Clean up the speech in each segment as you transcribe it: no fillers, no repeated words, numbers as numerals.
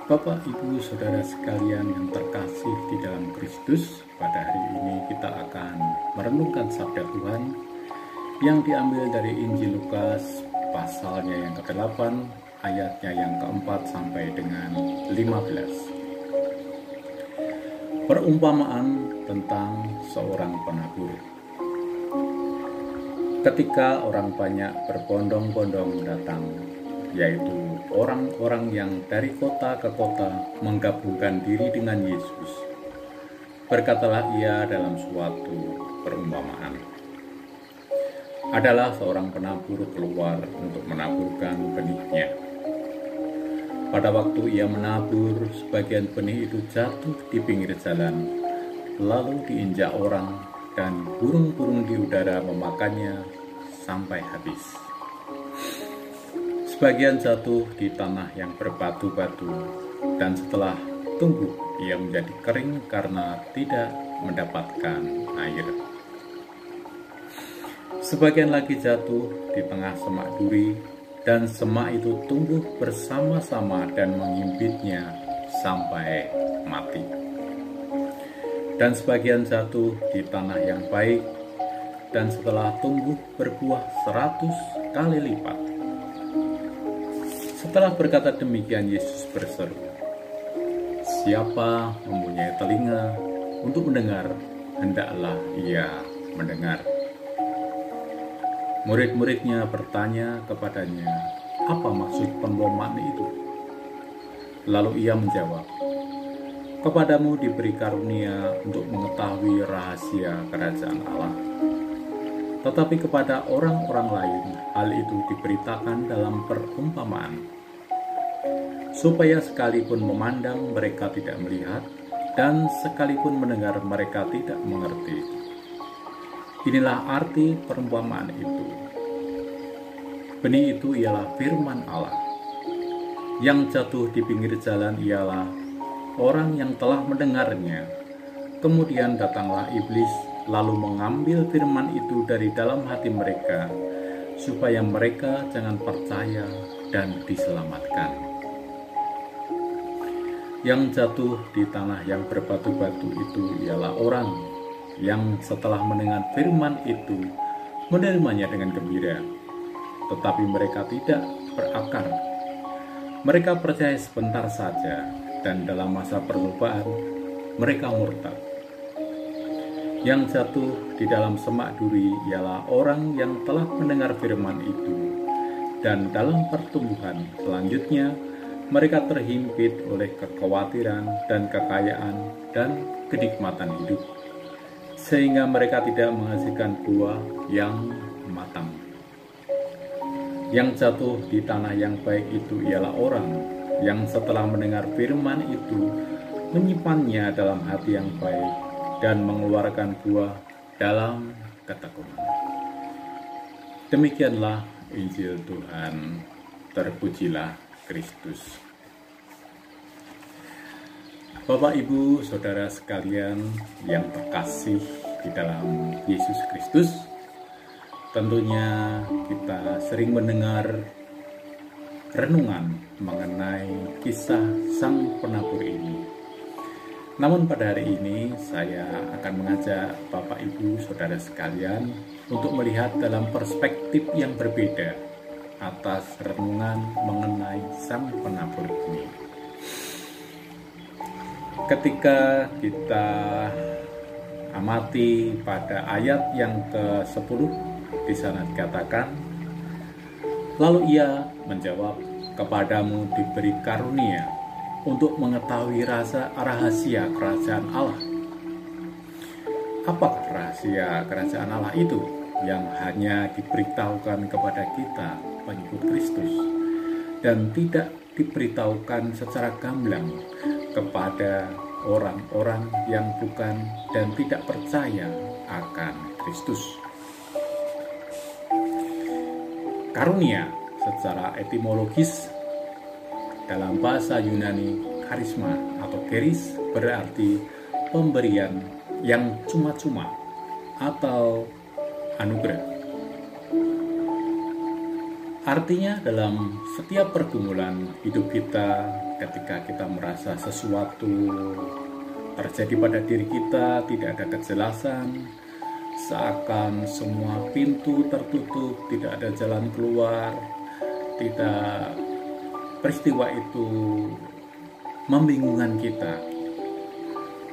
Bapak, Ibu, Saudara sekalian yang terkasih di dalam Kristus, pada hari ini kita akan merenungkan sabda Tuhan yang diambil dari Injil Lukas pasalnya yang ke-8, ayatnya yang ke-4 sampai dengan 15. Perumpamaan tentang seorang penabur. Ketika orang banyak berbondong-bondong datang, yaitu orang-orang yang dari kota ke kota menggabungkan diri dengan Yesus, berkatalah ia dalam suatu perumpamaan. Adalah seorang penabur keluar untuk menaburkan benihnya. Pada waktu ia menabur, sebagian benih itu jatuh di pinggir jalan, lalu diinjak orang, dan burung-burung di udara memakannya sampai habis. Sebagian jatuh di tanah yang berbatu-batu, dan setelah tumbuh ia menjadi kering karena tidak mendapatkan air. Sebagian lagi jatuh di tengah semak duri, dan semak itu tumbuh bersama-sama dan menghimpitnya sampai mati. Dan sebagian jatuh di tanah yang baik, dan setelah tumbuh berbuah 100 kali lipat. Setelah berkata demikian, Yesus berseru, "Siapa mempunyai telinga untuk mendengar, hendaklah ia mendengar." Murid-muridnya bertanya kepadanya, "Apa maksud perumpamaan itu?" Lalu ia menjawab, "Kepadamu diberi karunia untuk mengetahui rahasia kerajaan Allah. Tetapi kepada orang-orang lain hal itu diberitakan dalam perumpamaan, supaya sekalipun memandang mereka tidak melihat, dan sekalipun mendengar mereka tidak mengerti." Inilah arti perumpamaan itu. Benih itu ialah firman Allah. Yang jatuh di pinggir jalan ialah orang yang telah mendengarnya. Kemudian datanglah iblis, lalu mengambil firman itu dari dalam hati mereka, supaya mereka jangan percaya dan diselamatkan. Yang jatuh di tanah yang berbatu-batu itu ialah orang yang setelah mendengar firman itu menerimanya dengan gembira, tetapi mereka tidak berakar. Mereka percaya sebentar saja, dan dalam masa percobaan mereka murtad. Yang jatuh di dalam semak duri ialah orang yang telah mendengar firman itu, dan dalam pertumbuhan selanjutnya mereka terhimpit oleh kekhawatiran dan kekayaan dan kenikmatan hidup, sehingga mereka tidak menghasilkan buah yang matang. Yang jatuh di tanah yang baik itu ialah orang yang setelah mendengar firman itu menyimpannya dalam hati yang baik dan mengeluarkan buah dalam ketekunan. Demikianlah Injil Tuhan. Terpujilah Kristus. Bapak, Ibu, Saudara sekalian yang terkasih di dalam Yesus Kristus, tentunya kita sering mendengar renungan mengenai kisah sang penabur ini. Namun pada hari ini saya akan mengajak Bapak, Ibu, Saudara sekalian untuk melihat dalam perspektif yang berbeda atas renungan mengenai sang penabur ini. Ketika kita amati pada ayat yang ke-10, di sana dikatakan, "Lalu ia menjawab, kepadamu diberi karunia untuk mengetahui rahasia kerajaan Allah." Apakah rahasia kerajaan Allah itu yang hanya diberitahukan kepada kita pengikut Kristus dan tidak diberitahukan secara gamblang kepada orang-orang yang bukan dan tidak percaya akan Kristus? Karunia secara etimologis dalam bahasa Yunani, karisma atau charis berarti pemberian yang cuma-cuma atau anugerah. Artinya dalam setiap pergumulan hidup kita, ketika kita merasa sesuatu terjadi pada diri kita, tidak ada kejelasan, seakan semua pintu tertutup, tidak ada jalan keluar, tidak, peristiwa itu membingungkan kita,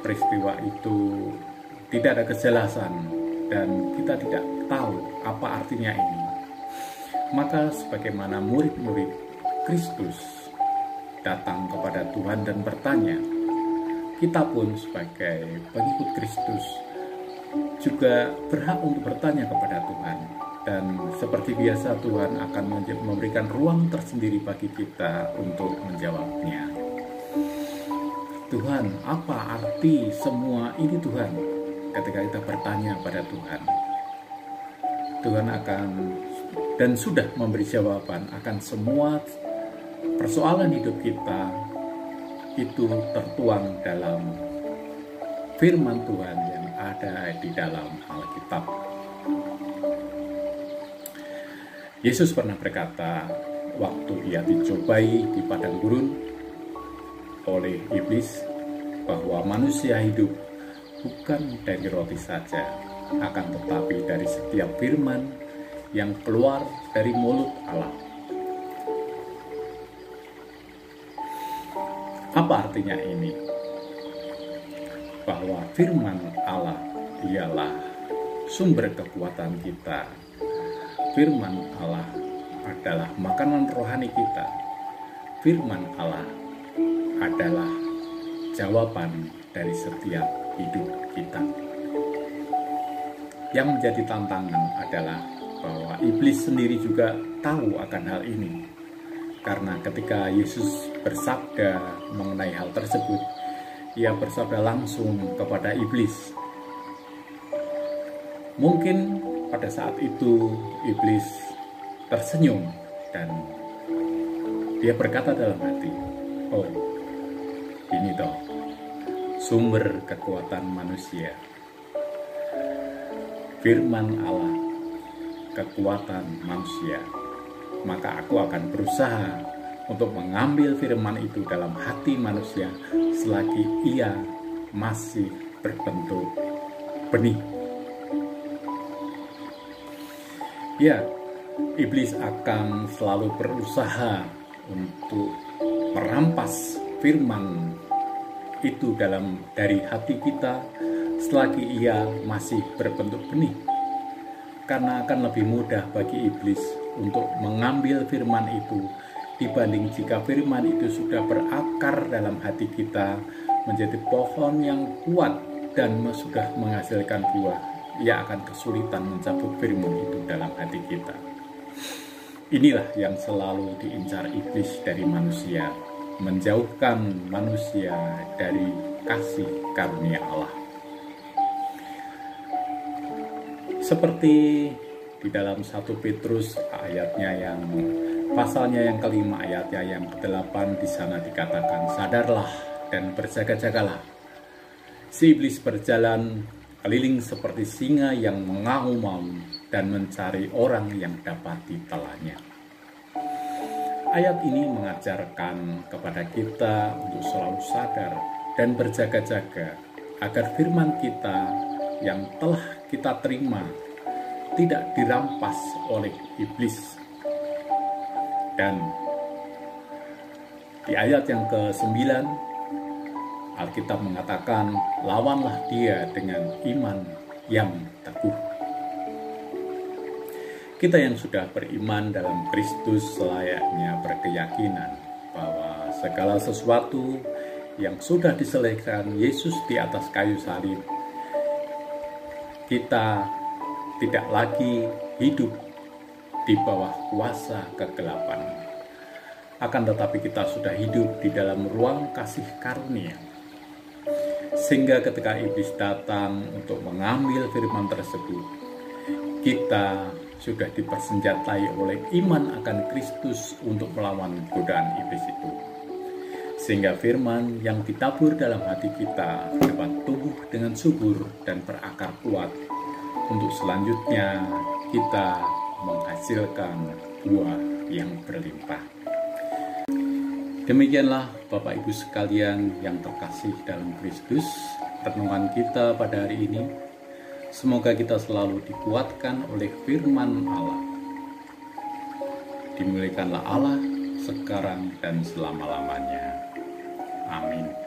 peristiwa itu tidak ada kejelasan, dan kita tidak tahu apa artinya ini. Maka sebagaimana murid-murid Kristus datang kepada Tuhan dan bertanya, kita pun sebagai pengikut Kristus juga berhak untuk bertanya kepada Tuhan. Dan seperti biasa Tuhan akan memberikan ruang tersendiri bagi kita untuk menjawabnya. Tuhan, apa arti semua ini Tuhan? Ketika kita bertanya pada Tuhan, Tuhan akan dan sudah memberi jawaban akan semua persoalan hidup kita. Itu tertuang dalam firman Tuhan yang ada di dalam Alkitab. Yesus pernah berkata waktu ia dicobai di padang gurun oleh iblis bahwa manusia hidup bukan dari roti saja, akan tetapi dari setiap firman yang keluar dari mulut Allah. Apa artinya ini? Bahwa firman Allah ialah sumber kekuatan kita. Firman Allah adalah makanan rohani kita. Firman Allah adalah jawaban dari setiap hidup kita. Yang menjadi tantangan adalah bahwa iblis sendiri juga tahu akan hal ini. Karena ketika Yesus bersabda mengenai hal tersebut, ia bersabda langsung kepada iblis. Mungkin pada saat itu iblis tersenyum dan dia berkata dalam hati, oh ini toh sumber kekuatan manusia. Firman Allah, kekuatan manusia. Maka aku akan berusaha untuk mengambil firman itu dalam hati manusia selagi ia masih berbentuk benih. Ya, iblis akan selalu berusaha untuk merampas firman itu dari hati kita selagi ia masih berbentuk benih. Karena akan lebih mudah bagi iblis untuk mengambil firman itu dibanding jika firman itu sudah berakar dalam hati kita menjadi pohon yang kuat dan sudah menghasilkan buah. Ia akan kesulitan mencabut firman itu dalam hati kita. Inilah yang selalu diincar iblis dari manusia, menjauhkan manusia dari kasih karunia Allah. Seperti di dalam 1 Petrus pasalnya yang kelima ayatnya yang ke-8, di sana dikatakan, sadarlah dan berjaga-jagalah. Si iblis berjalan keliling seperti singa yang mengaum-ngaum dan mencari orang yang dapat ditelannya. Ayat ini mengajarkan kepada kita untuk selalu sadar dan berjaga-jaga agar firman kita yang telah kita terima tidak dirampas oleh iblis. Dan di ayat yang ke-9 Alkitab mengatakan, lawanlah dia dengan iman yang teguh. Kita yang sudah beriman dalam Kristus selayaknya berkeyakinan bahwa segala sesuatu yang sudah diselesaikan Yesus di atas kayu salib, kita tidak lagi hidup di bawah kuasa kegelapan. Akan tetapi kita sudah hidup di dalam ruang kasih karunia. Sehingga ketika iblis datang untuk mengambil firman tersebut, kita sudah dipersenjatai oleh iman akan Kristus untuk melawan godaan iblis itu. Sehingga firman yang ditabur dalam hati kita dapat tumbuh dengan subur dan berakar kuat. Untuk selanjutnya kita menghasilkan buah yang berlimpah. Demikianlah Bapak Ibu sekalian yang terkasih dalam Kristus, renungan kita pada hari ini. Semoga kita selalu dikuatkan oleh firman Allah. Dimuliakanlah Allah sekarang dan selama-lamanya. Amin.